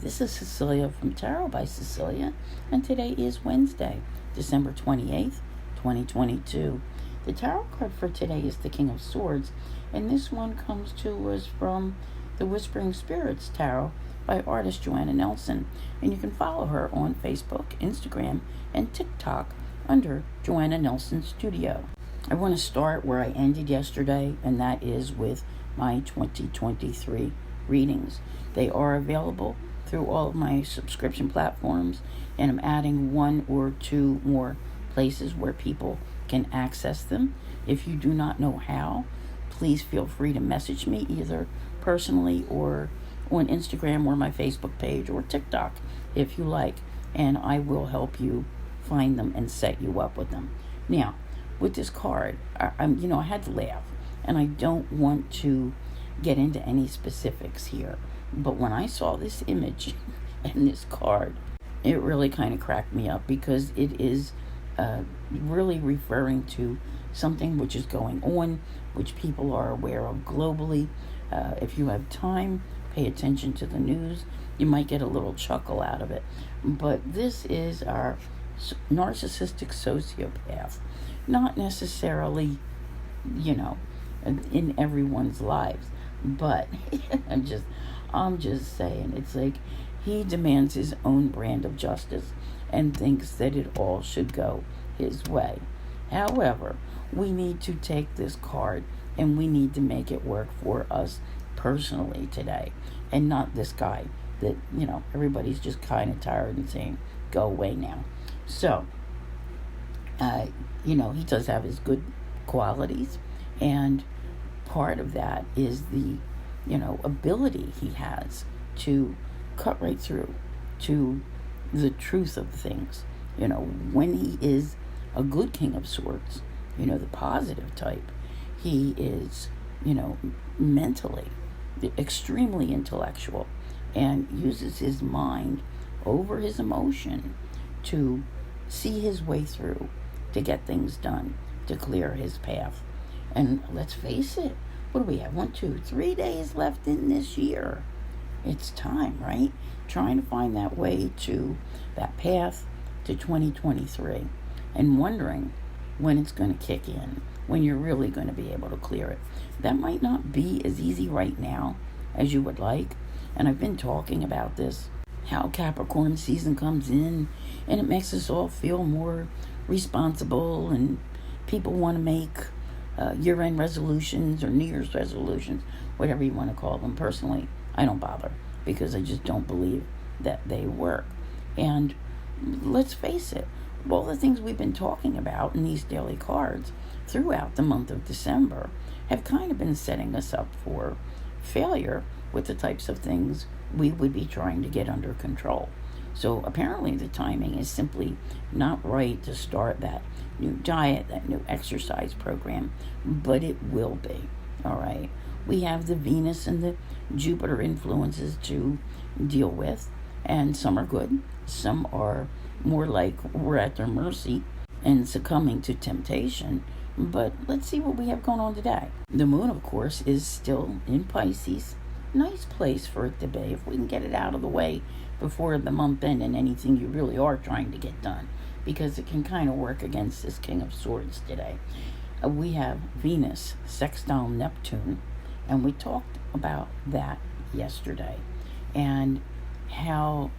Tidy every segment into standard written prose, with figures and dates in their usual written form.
this is Cecilia from Tarot by Cecilia, and today is Wednesday, December 28th, 2022. The tarot card for today is the King of Swords, and this one comes to us from the Whispering Spirits Tarot by artist Joanna Nelson, and you can follow her on Facebook, Instagram, and TikTok under Joanna Nelson Studio. I want to start where I ended yesterday, and that is with my 2023 readings. They are available through all of my subscription platforms, and I'm adding one or two more places where people can access them. If you do not know how, please feel free to message me either personally or on Instagram or my Facebook page or TikTok if you like, and I will help you find them and set you up with them. Now, with this card, I had to laugh, and I don't want to get into any specifics here, but when I saw this image and this card, it really kind of cracked me up because it is really referring to something which is going on, which people are aware of globally. If you have time, pay attention to the news. You might get a little chuckle out of it. But this is our narcissistic sociopath. Not necessarily, in everyone's lives. But I'm just saying, it's like he demands his own brand of justice and thinks that it all should go his way. However, we need to take this card and we need to make it work for us personally today, and not this guy that, everybody's just kind of tired and saying, go away now. So, he does have his good qualities, and part of that is the, ability he has to cut right through to the truth of things. When he is a good King of Swords, the positive type, he is, mentally extremely intellectual and uses his mind over his emotion to see his way through, to get things done, to clear his path. And let's face it, what do we have? 3 days left in this year. It's time, right? Trying to find that way to that path to 2023 and wondering when it's going to kick in, when you're really going to be able to clear it. That might not be as easy right now as you would like. And I've been talking about this, how Capricorn season comes in and it makes us all feel more responsible, and people want to make year-end resolutions or New Year's resolutions, whatever you want to call them. Personally, I don't bother because I just don't believe that they work. And let's face it, all the things we've been talking about in these daily cards throughout the month of December have kind of been setting us up for failure with the types of things we would be trying to get under control. So apparently the timing is simply not right to start that new diet, that new exercise program, but it will be, all right? We have the Venus and the Jupiter influences to deal with, and some are good, some are more like we're at their mercy and succumbing to temptation. But let's see what we have going on today. The moon, of course, is still in Pisces. Nice place for it to be if we can get it out of the way before the month end and anything you really are trying to get done, because it can kind of work against this King of Swords today. We have Venus sextile Neptune, and we talked about that yesterday and how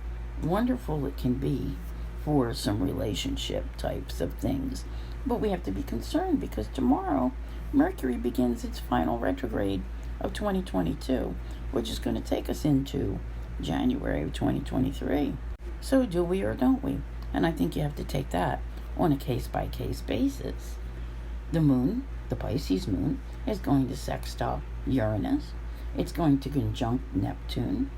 wonderful it can be for some relationship types of things. But we have to be concerned because tomorrow Mercury begins its final retrograde of 2022, which is going to take us into January of 2023. So do we or don't we? And I think you have to take that on a case-by-case basis. The moon, the Pisces moon, is going to sextile Uranus. It's going to conjunct Neptune.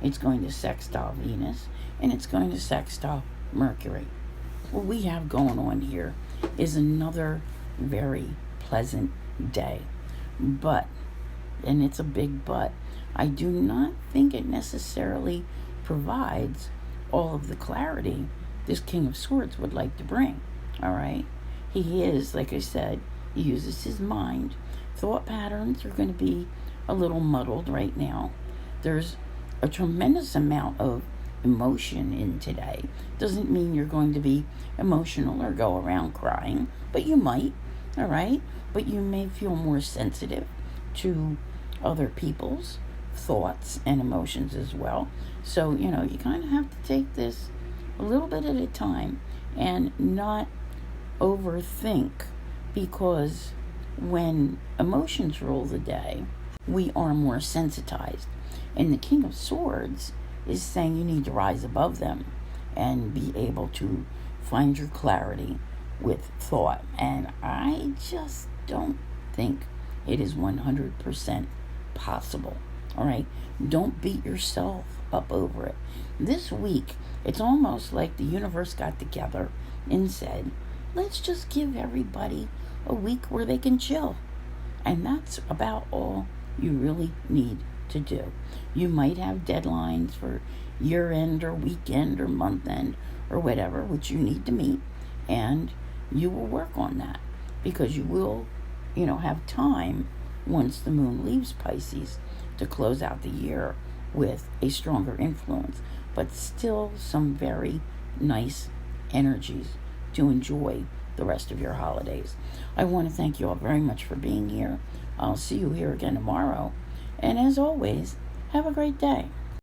It's going to sextile Venus. And it's going to sextile Mercury. What we have going on here is another very pleasant day. But, and it's a big but, I do not think it necessarily provides all of the clarity this King of Swords would like to bring. All right? He is, like I said, he uses his mind. Thought patterns are going to be a little muddled right now. There's a tremendous amount of emotion in today. Doesn't mean you're going to be emotional or go around crying, but you might, all right? But you may feel more sensitive to other people's thoughts and emotions as well. So, you kind of have to take this a little bit at a time and not overthink, because when emotions rule the day, we are more sensitized. And the King of Swords is saying you need to rise above them and be able to find your clarity with thought. And I just don't think it is 100% possible. All right? Don't beat yourself up over it. This week, it's almost like the universe got together and said, let's just give everybody a week where they can chill. And that's about all you really need to do. You might have deadlines for year end or weekend or month end or whatever, which you need to meet, and you will work on that, because you will, have time once the moon leaves Pisces to close out the year with a stronger influence, but still some very nice energies to enjoy the rest of your holidays. I want to thank you all very much for being here. I'll see you here again tomorrow. And as always, have a great day.